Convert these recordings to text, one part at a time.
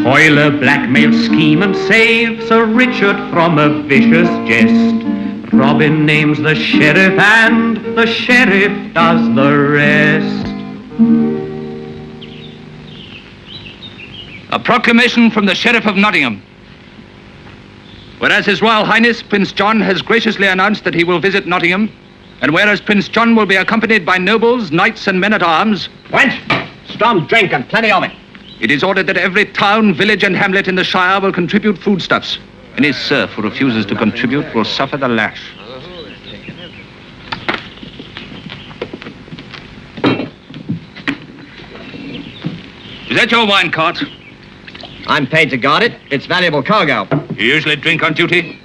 Foil a blackmail scheme and save Sir Richard from a vicious jest. Robin names the sheriff and the sheriff does the rest. A proclamation from the Sheriff of Nottingham. Whereas His Royal Highness Prince John has graciously announced that he will visit Nottingham, and whereas Prince John will be accompanied by nobles, knights, and men-at-arms... Wench, strong drink and plenty of it. It is ordered that every town, village, and hamlet in the Shire will contribute foodstuffs. Any serf who refuses to contribute will suffer the lash. Is that your wine cart? I'm paid to guard it. It's valuable cargo. You usually drink on duty?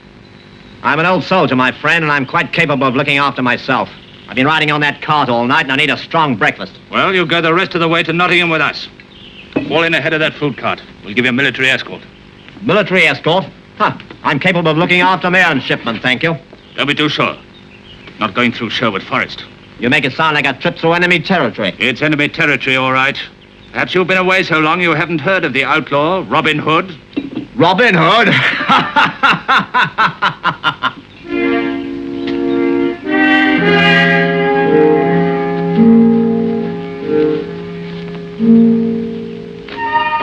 I'm an old soldier, my friend, and I'm quite capable of looking after myself. I've been riding on that cart all night, and I need a strong breakfast. Well, you'll go the rest of the way to Nottingham with us. Fall in ahead of that food cart. We'll give you a military escort. Military escort? Huh. I'm capable of looking after my own shipment, thank you. Don't be too sure. Not going through Sherwood Forest. You make it sound like a trip through enemy territory. It's enemy territory, all right. Perhaps you've been away so long you haven't heard of the outlaw, Robin Hood. Robin Hood?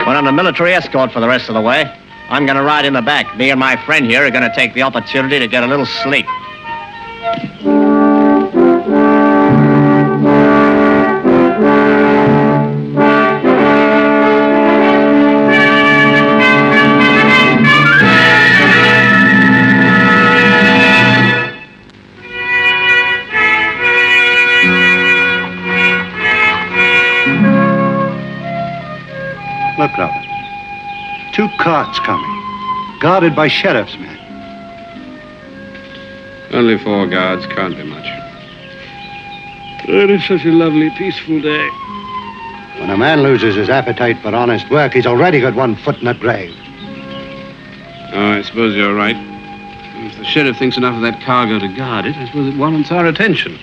We're on a military escort for the rest of the way. I'm going to ride in the back. Me and my friend here are going to take the opportunity to get a little sleep. Look, Robin. 2 carts coming, guarded by sheriff's men. Only 4 guards, can't be much. It is such a lovely, peaceful day. When a man loses his appetite for honest work, he's already got 1 foot in the grave. Oh, I suppose you're right. If the sheriff thinks enough of that cargo to guard it, I suppose it warrants our attention.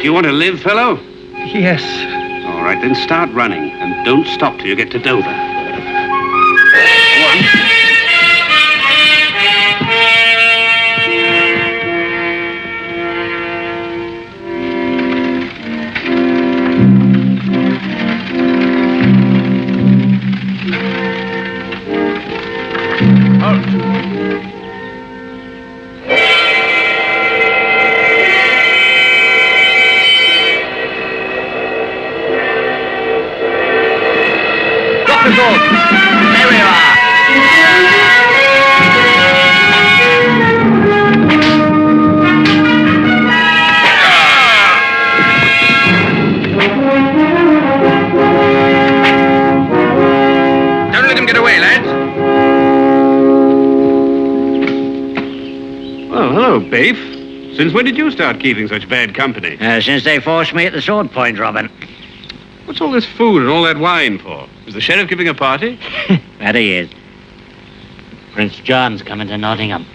You want to live, fellow? Yes. All right, then start running, and don't stop till you get to Dover. Go on. There we are. Don't let him get away, lads. Oh, hello, Bafe. Since when did you start keeping such bad company? Since they forced me at the sword point, Robin. What's all this food and all that wine for? Is the sheriff giving a party? That he is. Prince John's coming to Nottingham.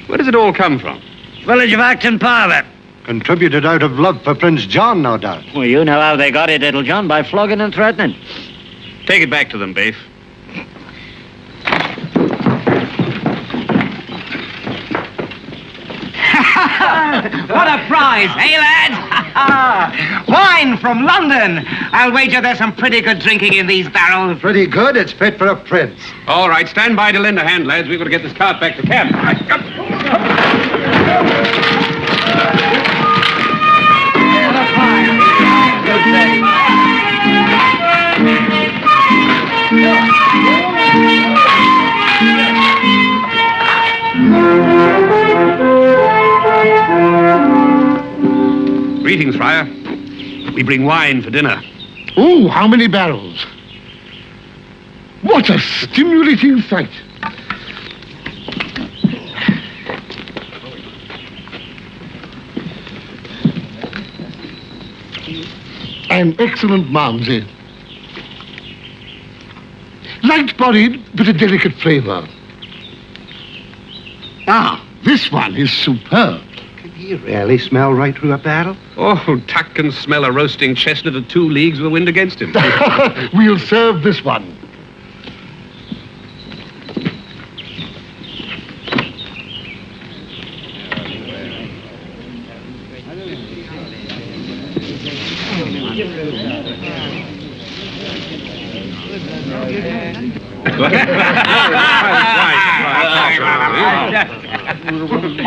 Where does it all come from? Village of Acton Parlour. Contributed out of love for Prince John, no doubt. Well, you know how they got it, Little John, by flogging and threatening. Take it back to them, Bafe. What a prize, eh, lads? Wine from London. I'll wager there's some pretty good drinking in these barrels. Pretty good. It's fit for a prince. All right, stand by to lend a hand, lads. We've got to get this cart back to camp. What a prize. Good day. Greetings, Friar. We bring wine for dinner. Oh, how many barrels? What a stimulating sight. An excellent Malmsey. Light-bodied, but a delicate flavor. Ah, this one is superb. Can he really smell right through a barrel? Oh, Tuck can smell a roasting chestnut at 2 leagues with the wind against him. We'll serve this one.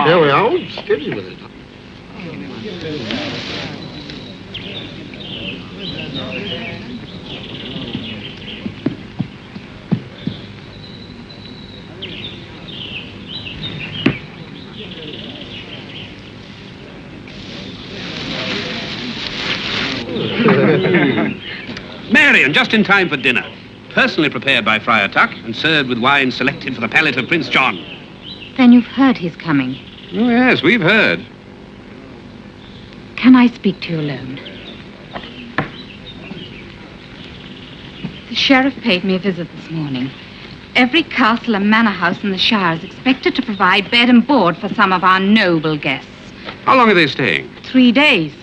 There we are. Steady with it. Marion, just in time for dinner. Personally prepared by Friar Tuck and served with wine selected for the palate of Prince John. Then you've heard he's coming. Oh, yes, we've heard. Can I speak to you alone? The sheriff paid me a visit this morning. Every castle and manor house in the Shire is expected to provide bed and board for some of our noble guests. How long are they staying? 3 days.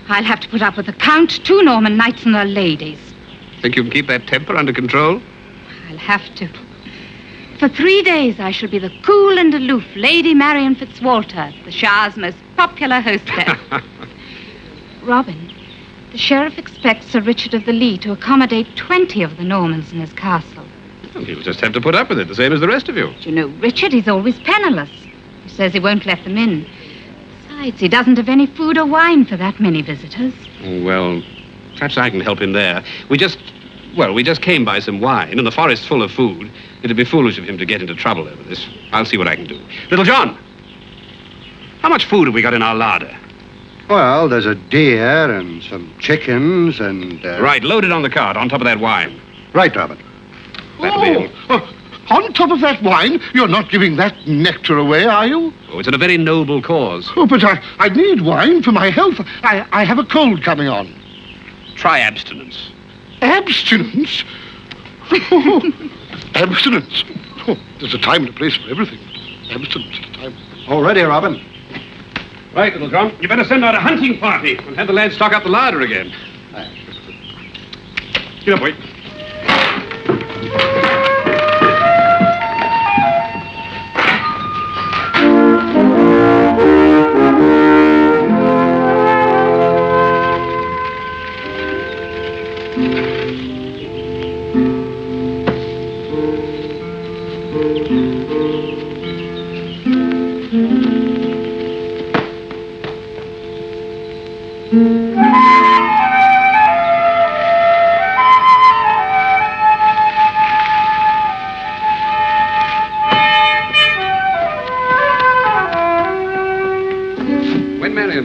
I'll have to put up with the Count, 2 Norman knights and their ladies. Think you can keep that temper under control? I'll have to. For 3 days, I shall be the cool and aloof Lady Marion Fitzwalter, the Shire's most popular hostess. Robin, the sheriff expects Sir Richard of the Lee to accommodate 20 of the Normans in his castle. Well, he'll just have to put up with it, the same as the rest of you. Do you know, Richard, he's always penniless. He says he won't let them in. Besides, he doesn't have any food or wine for that many visitors. Well, perhaps I can help him there. We just came by some wine, and the forest's full of food. It'd be foolish of him to get into trouble over this. I'll see what I can do. Little John, how much food have we got in our larder? Well, there's a deer and some chickens and... Right, load it on the cart, on top of that wine. Right, Robin. That'll be... On top of that wine, you're not giving that nectar away, are you? Oh, it's in a very noble cause. Oh, but I need wine for my health. I have a cold coming on. Try abstinence. Abstinence? Abstinence. Oh, there's a time and a place for everything. Abstinence at a time. All ready, Robin. Right, Little John. You better send out a hunting party and have the lads stock up the larder again. Get up, boy.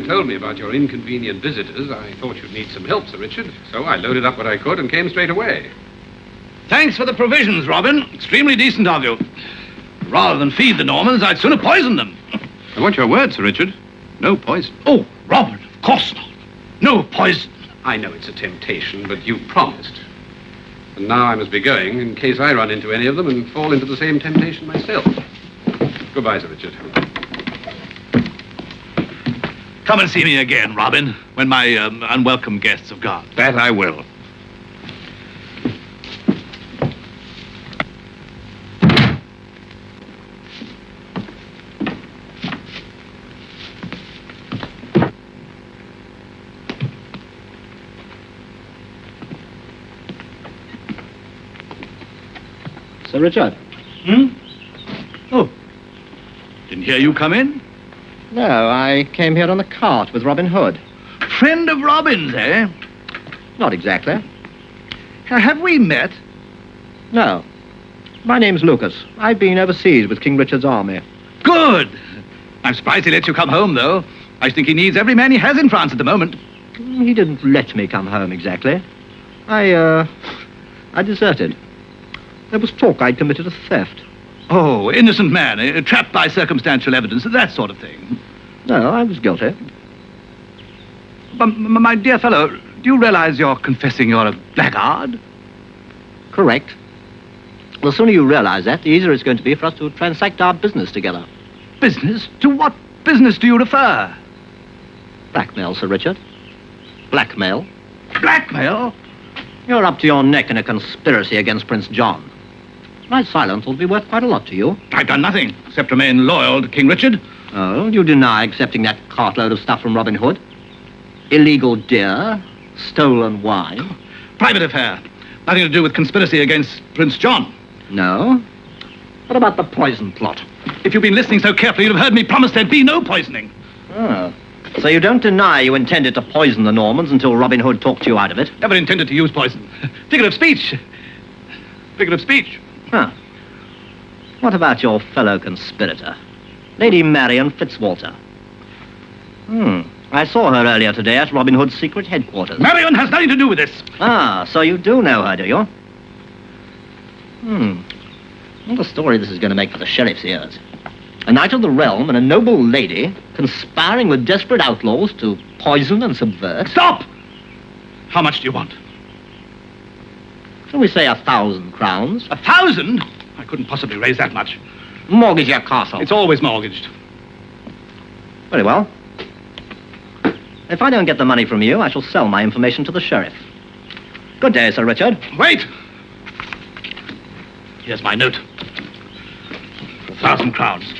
Told me about your inconvenient visitors, I thought you'd need some help, Sir Richard. So I loaded up what I could and came straight away. Thanks for the provisions, Robin. Extremely decent of you. Rather than feed the Normans, I'd sooner poison them. I want your word, Sir Richard. No poison. Oh, Robin, of course not. No poison. I know it's a temptation, but you promised. And now I must be going in case I run into any of them and fall into the same temptation myself. Goodbye, Sir Richard. Come and see me again, Robin, when my unwelcome guests have gone. That I will. Sir Richard? Oh. Didn't hear you come in? No, I came here on the cart with Robin Hood. Friend of Robin's, eh? Not exactly. Have we met? No. My name's Lucas. I've been overseas with King Richard's army. Good. I'm surprised he let you come home, though. I think he needs every man he has in France at the moment. He didn't let me come home exactly. I deserted. There was talk I'd committed a theft. Oh, innocent man, trapped by circumstantial evidence, that sort of thing. No, I was guilty. But, my dear fellow, do you realize you're confessing you're a blackguard? Correct. The sooner you realize that, the easier it's going to be for us to transact our business together. Business? To what business do you refer? Blackmail, Sir Richard. Blackmail. Blackmail? You're up to your neck in a conspiracy against Prince John. My silence will be worth quite a lot to you. I've done nothing, except remain loyal to King Richard. Oh, you deny accepting that cartload of stuff from Robin Hood? Illegal deer, stolen wine. Private affair. Nothing to do with conspiracy against Prince John. No? What about the poison plot? If you've been listening so carefully, you'd have heard me promise there'd be no poisoning. Oh. So you don't deny you intended to poison the Normans until Robin Hood talked you out of it? Never intended to use poison. Figure of speech. Figure of speech. Huh. What about your fellow conspirator, Lady Marian Fitzwalter? I saw her earlier today at Robin Hood's secret headquarters. Marion has nothing to do with this. Ah, so you do know her, do you? What a story this is going to make for the sheriff's ears. A knight of the realm and a noble lady conspiring with desperate outlaws to poison and subvert. Stop! How much do you want? Shall we say 1,000 crowns? 1,000? I couldn't possibly raise that much. Mortgage your castle. It's always mortgaged. Very well. If I don't get the money from you, I shall sell my information to the sheriff. Good day, Sir Richard. Wait! Here's my note. 1,000 crowns.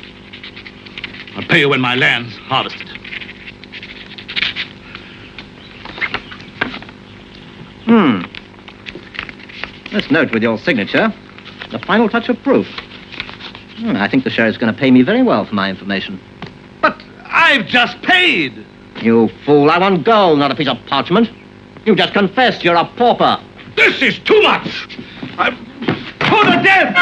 I'll pay you when my land's harvested. This note with your signature, the final touch of proof. I think the sheriff's going to pay me very well for my information. But I've just paid! You fool, I want gold, not a piece of parchment. You just confessed you're a pauper. This is too much! I'm put to death!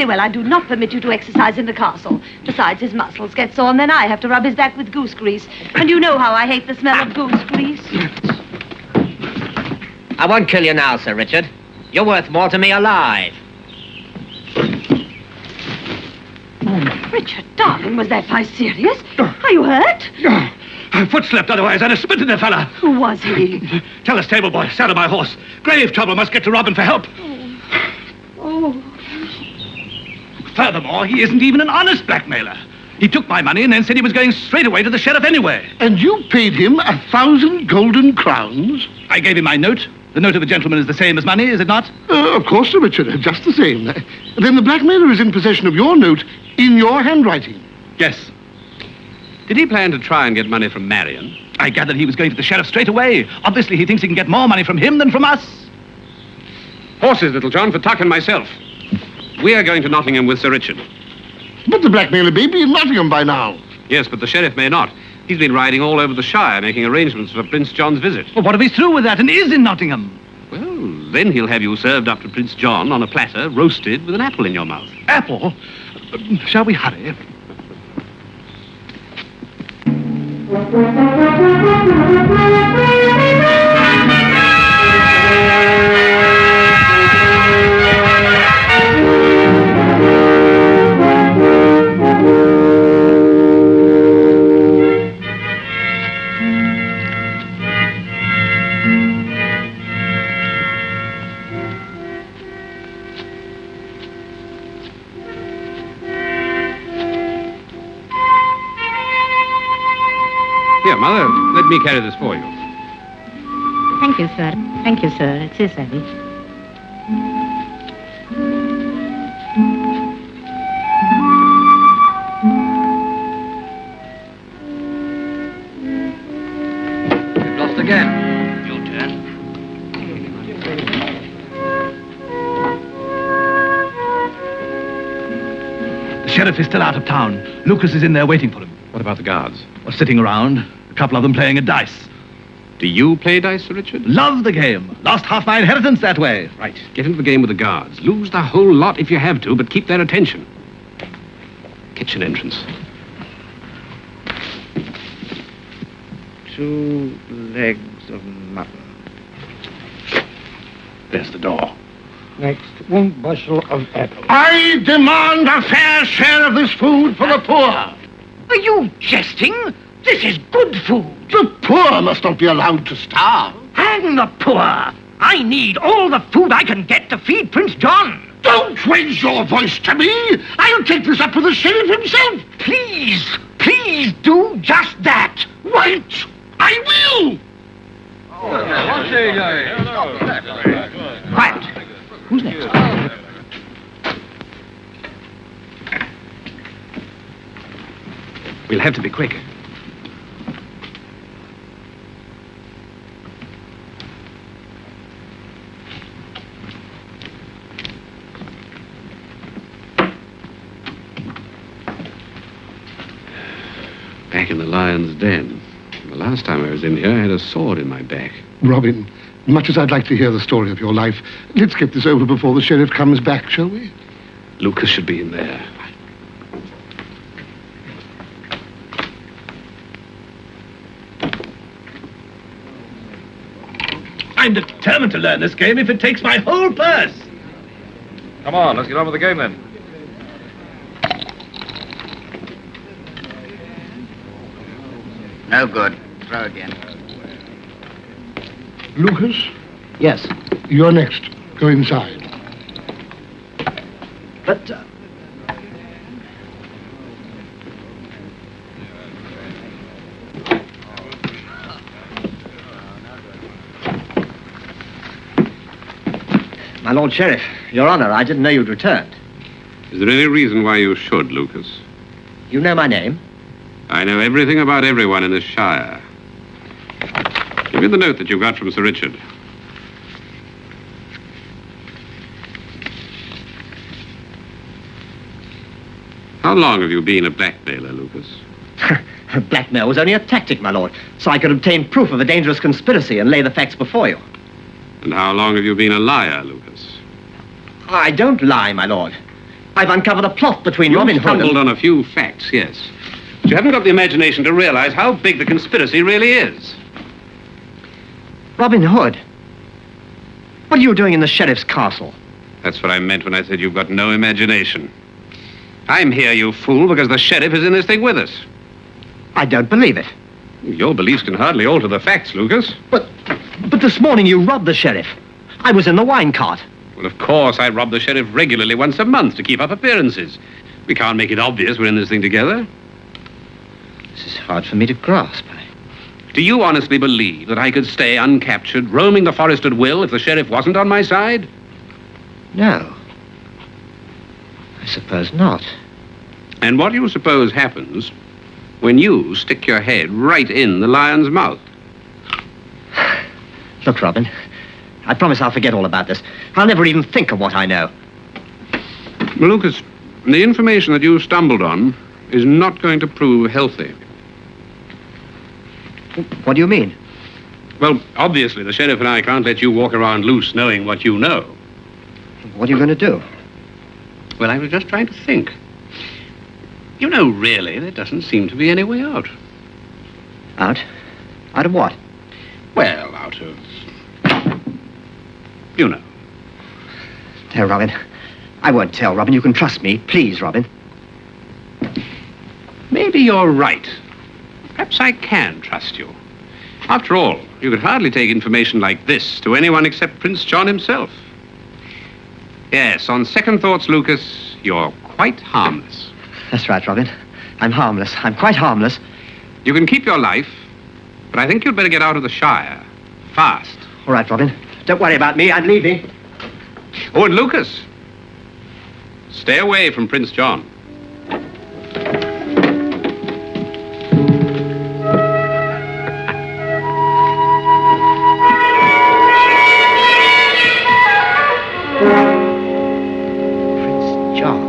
Well, I do not permit you to exercise in the castle. Besides, his muscles get sore, and then I have to rub his back with goose grease. And you know how I hate the smell of goose grease. I won't kill you now, Sir Richard. You're worth more to me alive. Richard, darling, was that fight serious? Are you hurt? A foot slipped, otherwise I'd have spitted the fella. Who was he? Tell the stable boy, saddle my horse. Grave trouble, must get to Robin for help. Oh. Furthermore, he isn't even an honest blackmailer. He took my money and then said he was going straight away to the sheriff anyway. And you paid him 1,000 golden crowns? I gave him my note. The note of a gentleman is the same as money, is it not? Of course, Sir Richard, just the same. Then the blackmailer is in possession of your note in your handwriting. Yes. Did he plan to try and get money from Marion? I gathered he was going to the sheriff straight away. Obviously, he thinks he can get more money from him than from us. Horses, Little John, for Tuck and myself. We are going to Nottingham with Sir Richard. But the blackmailer may be in Nottingham by now. Yes, but the sheriff may not. He's been riding all over the Shire, making arrangements for Prince John's visit. Well, what if he's through with that and is in Nottingham? Well, then he'll have you served up to Prince John on a platter, roasted, with an apple in your mouth. Apple? Shall we hurry? Here, Mother, let me carry this for you. Thank you, sir. Thank you, sir. It is heavy. We've lost again. sheriff is still out of town. Lucas is in there waiting for him. What about the guards? Or sitting around, a couple of them playing at dice. Do you play dice, Sir Richard? Love the game. Lost half my inheritance that way. Right. Get into the game with the guards. Lose the whole lot if you have to, but keep their attention. Kitchen entrance. 2 legs of mutton. There's the door. Next, 1 bushel of apples. I demand a fair share of this food for the poor. Are you jesting? This is good food. The poor must not be allowed to starve. Hang the poor. I need all the food I can get to feed Prince John. Don't raise your voice to me. I'll take this up with the sheriff himself. Please do just that. Right. I will. Quiet. Who's next? We'll have to be quick. Back in the lion's den. The last time I was in here, I had a sword in my back. Robin, much as I'd like to hear the story of your life, let's get this over before the sheriff comes back, shall we? Lucas should be in there. I'm determined to learn this game if it takes my whole purse. Come on, let's get on with the game then. No good. Throw again. Lucas, Yes, you're next. Go inside. but... My Lord Sheriff, Your Honor, I didn't know you'd returned. Is there any reason why you should, Lucas? You know my name? I know everything about everyone in this shire. Give me the note that you got from Sir Richard. How long have you been a blackmailer, Lucas? Blackmail was only a tactic, my lord, so I could obtain proof of a dangerous conspiracy and lay the facts before you. And how long have you been a liar, Lucas? I don't lie, my lord. I've uncovered a plot between You've Robin Hood stumbled and... on a few facts, yes. But you haven't got the imagination to realize how big the conspiracy really is. Robin Hood? What are you doing in the sheriff's castle? That's what I meant when I said you've got no imagination. I'm here, you fool, because the sheriff is in this thing with us. I don't believe it. Your beliefs can hardly alter the facts, Lucas. But this morning you robbed the sheriff. I was in the wine cart. Well, of course, I rob the sheriff regularly once a month to keep up appearances. We can't make it obvious we're in this thing together. This is hard for me to grasp. Do you honestly believe that I could stay uncaptured, roaming the forest at will, if the sheriff wasn't on my side? No. I suppose not. And what do you suppose happens when you stick your head right in the lion's mouth? Look, Robin, I promise I'll forget all about this. I'll never even think of what I know. Well, Lucas, the information that you stumbled on is not going to prove healthy. What do you mean? Well, obviously, the sheriff and I can't let you walk around loose knowing what you know. What are you going to do? Well, I was just trying to think. You know, really, there doesn't seem to be any way out. Out? Out of what? Well, out of... you know. No, Robin. I won't tell, Robin. You can trust me. Please, Robin. Maybe you're right. Perhaps I can trust you. After all, you could hardly take information like this to anyone except Prince John himself. Yes, on second thoughts, Lucas, you're quite harmless. That's right, Robin. I'm harmless. I'm quite harmless. You can keep your life, but I think you'd better get out of the Shire. Fast. All right, Robin. Don't worry about me. I'm leaving. Oh, and Lucas, stay away from Prince John. Prince John.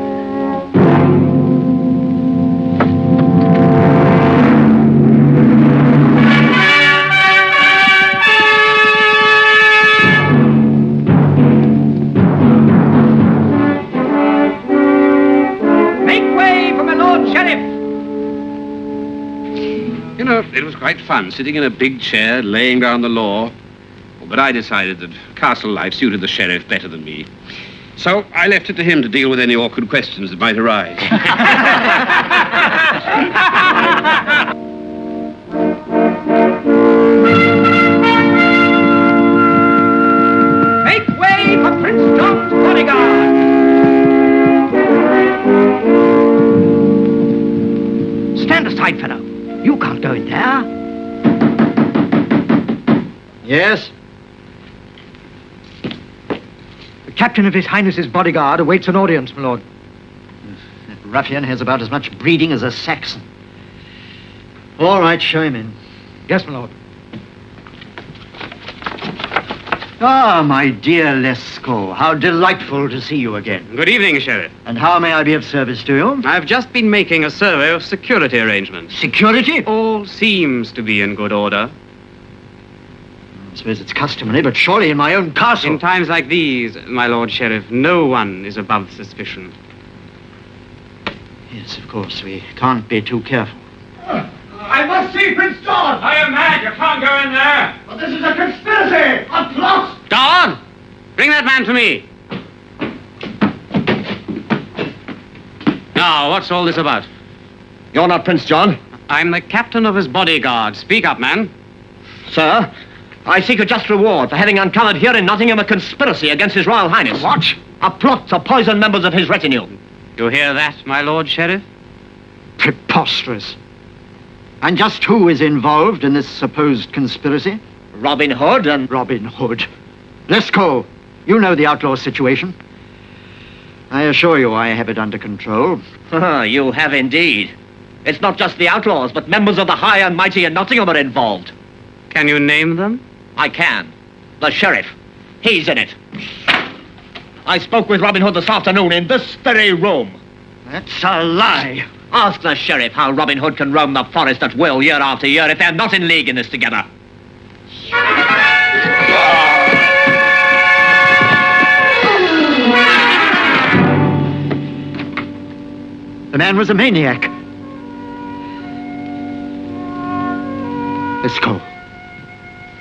You know, it was quite fun, sitting in a big chair, laying down the law. But I decided that castle life suited the sheriff better than me. So I left it to him to deal with any awkward questions that might arise. Make way for Prince John's bodyguard! Stand aside, fellow. You can't go in there. Yes? The captain of His Highness's bodyguard awaits an audience, my lord. That ruffian has about as much breeding as a Saxon. All right, show him in. Yes, my lord. Ah, my dear Lesko, how delightful to see you again. Good evening, Sheriff. And how may I be of service to you? I've just been making a survey of security arrangements. Security? All seems to be in good order. I suppose it's customary, but surely in my own castle. In times like these, my Lord Sheriff, no one is above suspicion. Yes, of course, we can't be too careful. I must see Prince John! I am mad. You can't go in there. But this is a conspiracy! A plot! Don! Bring that man to me. Now, what's all this about? You're not Prince John? I'm the captain of his bodyguard. Speak up, man. Sir, I seek a just reward for having uncovered here in Nottingham a conspiracy against His Royal Highness. What? A plot to poison members of his retinue. You hear that, my Lord Sheriff? Preposterous. And just who is involved in this supposed conspiracy? Robin Hood and... Robin Hood. Lesko, you know the outlaw situation. I assure you I have it under control. You have indeed. It's not just the outlaws, but members of the high and mighty in Nottingham are involved. Can you name them? I can. The sheriff. He's in it. I spoke with Robin Hood this afternoon in this very room. That's a lie. Ask the sheriff how Robin Hood can roam the forest at will year after year if they're not in league in this together. The man was a maniac. Lesko,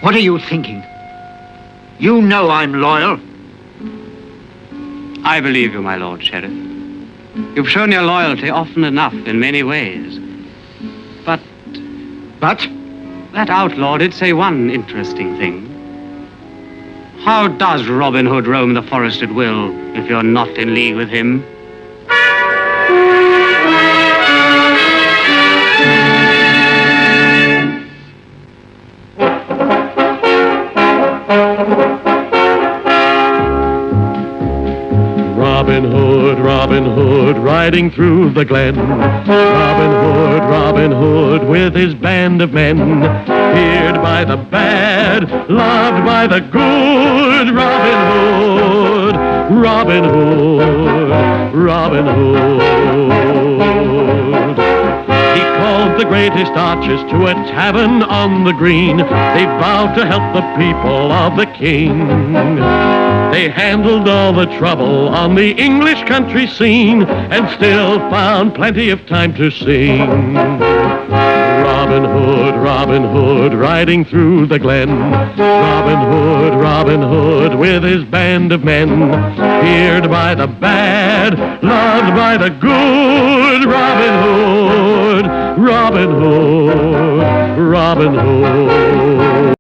what are you thinking? You know I'm loyal. I believe you, my Lord Sheriff. You've shown your loyalty often enough in many ways. But that outlaw did say one interesting thing. How does Robin Hood roam the forest at will if you're not in league with him? Robin Hood, riding through the glen. Robin Hood, with his band of men. Feared by the bad, loved by the good. Robin Hood. He called the greatest archers to a tavern on the green. They vowed to help the people of the king. They handled all the trouble on the English country scene and still found plenty of time to sing. Robin Hood, riding through the glen. Robin Hood, with his band of men. Feared by the bad, loved by the good. Robin Hood.